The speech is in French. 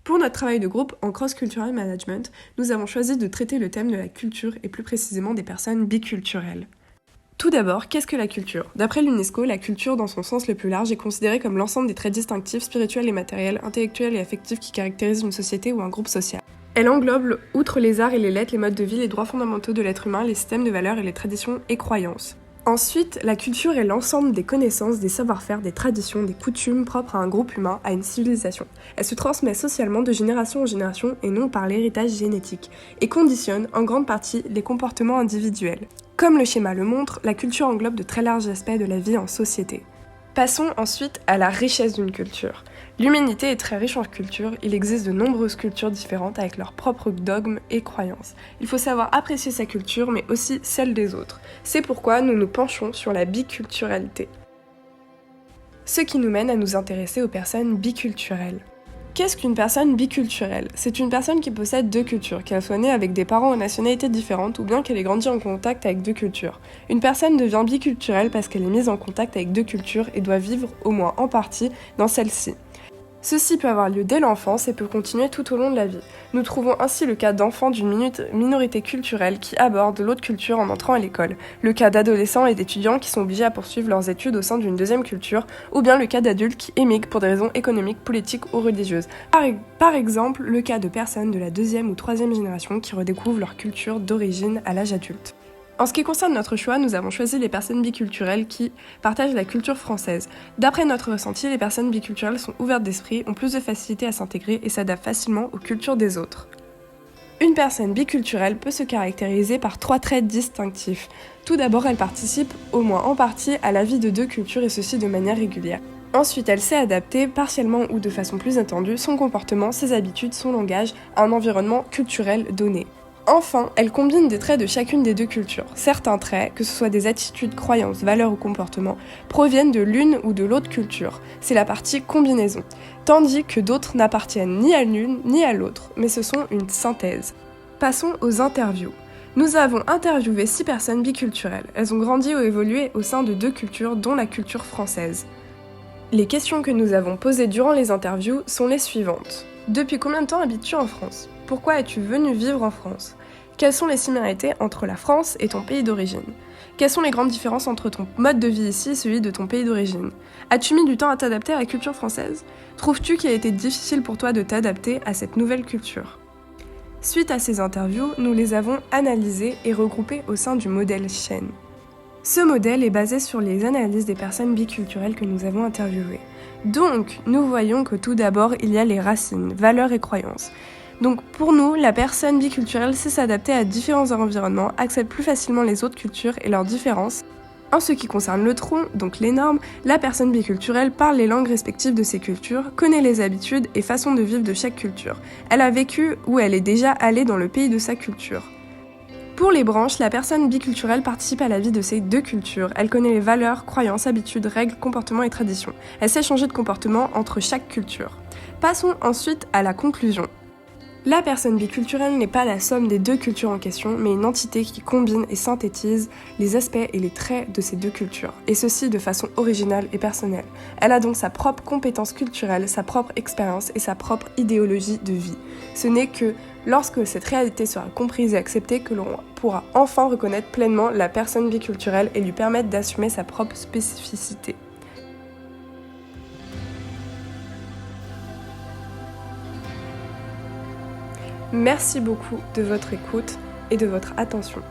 Pour notre travail de groupe en cross-cultural management, nous avons choisi de traiter le thème de la culture et plus précisément des personnes biculturelles. Tout d'abord, qu'est-ce que la culture ? D'après l'UNESCO, la culture, dans son sens le plus large, est considérée comme l'ensemble des traits distinctifs, spirituels et matériels, intellectuels et affectifs qui caractérisent une société ou un groupe social. Elle englobe, outre les arts et les lettres, les modes de vie, les droits fondamentaux de l'être humain, les systèmes de valeurs et les traditions et croyances. Ensuite, la culture est l'ensemble des connaissances, des savoir-faire, des traditions, des coutumes propres à un groupe humain, à une civilisation. Elle se transmet socialement de génération en génération et non par l'héritage génétique, et conditionne en grande partie les comportements individuels. Comme le schéma le montre, la culture englobe de très larges aspects de la vie en société. Passons ensuite à la richesse d'une culture. L'humanité est très riche en culture, il existe de nombreuses cultures différentes avec leurs propres dogmes et croyances. Il faut savoir apprécier sa culture, mais aussi celle des autres. C'est pourquoi nous nous penchons sur la biculturalité. Ce qui nous mène à nous intéresser aux personnes biculturelles. Qu'est-ce qu'une personne biculturelle ? C'est une personne qui possède deux cultures, qu'elle soit née avec des parents aux nationalités différentes ou bien qu'elle ait grandi en contact avec deux cultures. Une personne devient biculturelle parce qu'elle est mise en contact avec deux cultures et doit vivre, au moins en partie, dans celle-ci. Ceci peut avoir lieu dès l'enfance et peut continuer tout au long de la vie. Nous trouvons ainsi le cas d'enfants d'une minorité culturelle qui abordent l'autre culture en entrant à l'école, le cas d'adolescents et d'étudiants qui sont obligés à poursuivre leurs études au sein d'une deuxième culture, ou bien le cas d'adultes qui émigrent pour des raisons économiques, politiques ou religieuses. Par exemple, le cas de personnes de la deuxième ou troisième génération qui redécouvrent leur culture d'origine à l'âge adulte. En ce qui concerne notre choix, nous avons choisi les personnes biculturelles qui partagent la culture française. D'après notre ressenti, les personnes biculturelles sont ouvertes d'esprit, ont plus de facilité à s'intégrer et s'adaptent facilement aux cultures des autres. Une personne biculturelle peut se caractériser par 3 traits distinctifs. Tout d'abord, elle participe, au moins en partie, à la vie de deux cultures et ceci de manière régulière. Ensuite, elle sait adapter, partiellement ou de façon plus étendue, son comportement, ses habitudes, son langage à un environnement culturel donné. Enfin, elle combine des traits de chacune des deux cultures. Certains traits, que ce soit des attitudes, croyances, valeurs ou comportements, proviennent de l'une ou de l'autre culture. C'est la partie combinaison. Tandis que d'autres n'appartiennent ni à l'une ni à l'autre, mais ce sont une synthèse. Passons aux interviews. Nous avons interviewé 6 personnes biculturelles. Elles ont grandi ou évolué au sein de deux cultures, dont la culture française. Les questions que nous avons posées durant les interviews sont les suivantes. Depuis combien de temps habites-tu en France ? Pourquoi es-tu venu vivre en France ? Quelles sont les similarités entre la France et ton pays d'origine ? Quelles sont les grandes différences entre ton mode de vie ici et celui de ton pays d'origine ? As-tu mis du temps à t'adapter à la culture française ? Trouves-tu qu'il a été difficile pour toi de t'adapter à cette nouvelle culture ? Suite à ces interviews, nous les avons analysées et regroupées au sein du modèle chaîne. Ce modèle est basé sur les analyses des personnes biculturelles que nous avons interviewées. Donc, nous voyons que tout d'abord, il y a les racines, valeurs et croyances. Donc pour nous, la personne biculturelle sait s'adapter à différents environnements, accepte plus facilement les autres cultures et leurs différences. En ce qui concerne le tronc, donc les normes, la personne biculturelle parle les langues respectives de ces cultures, connaît les habitudes et façons de vivre de chaque culture. Elle a vécu ou elle est déjà allée dans le pays de sa culture. Pour les branches, la personne biculturelle participe à la vie de ces deux cultures. Elle connaît les valeurs, croyances, habitudes, règles, comportements et traditions. Elle sait changer de comportement entre chaque culture. Passons ensuite à la conclusion. La personne biculturelle n'est pas la somme des deux cultures en question, mais une entité qui combine et synthétise les aspects et les traits de ces deux cultures, et ceci de façon originale et personnelle. Elle a donc sa propre compétence culturelle, sa propre expérience et sa propre idéologie de vie. Ce n'est que lorsque cette réalité sera comprise et acceptée que l'on pourra enfin reconnaître pleinement la personne biculturelle et lui permettre d'assumer sa propre spécificité. Merci beaucoup de votre écoute et de votre attention.